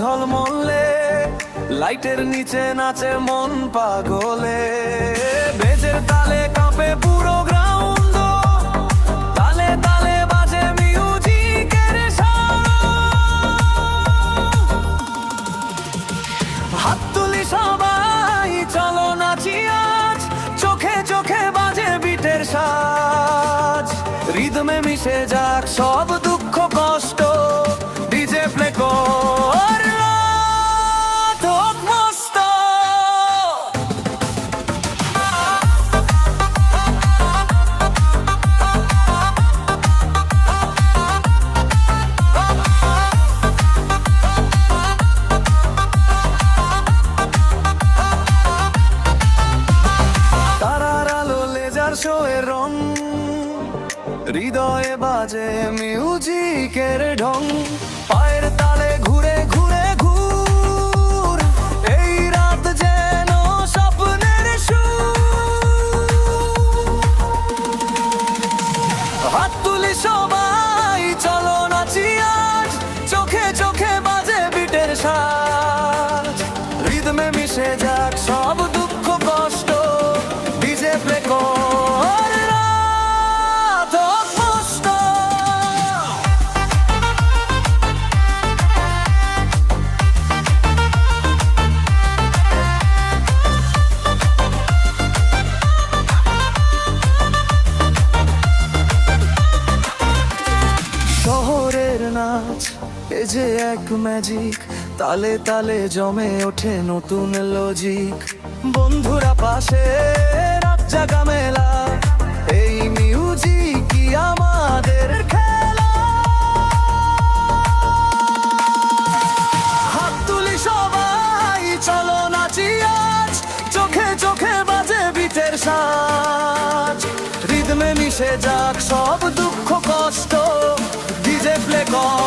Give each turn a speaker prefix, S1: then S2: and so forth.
S1: ঝলমলে লাইটের নিচে নাচে মন পাগলে, বেজের তালে কাঁপে পুরো গ্রাউন্ড, তালে তালে বাজে মিউজিকের হাত তুলি সবাই চলো নাচি আজ, চোখে চোখে বাজে বিটের সাজ, রিদমে মিশে যাক সব দুঃখ কষ্ট, ডিজে প্লে কর শোয়ের রং, হৃদয়ে বাজে মিউজিকের ঢং, পায়ের তালে ঘুরে ঘুরে ঘুর, এই রাত যেন স্বপ্নের হাত তুলি সবাই চলো নাচি আজ, চোখে চোখে বাজে বিটের সাজ, রিদমে মিশে যাক সব দুঃখ কষ্ট, ডিজে প্লে কর নাচ, এ যে এক ম্যাজিক, তালে তালে জমে ওঠে নতুন লজিক, বন্ধুরা পাশে রাত জাগা মেলা, এই মিউজিকই আমাদের খেলা, হাত তুলি সবাই চলো নাচি আজ, চোখে চোখে বাজে বিটের সাজ, রিদমে মিশে যাক সব দুঃখ কষ্ট, ডিজে প্লে কর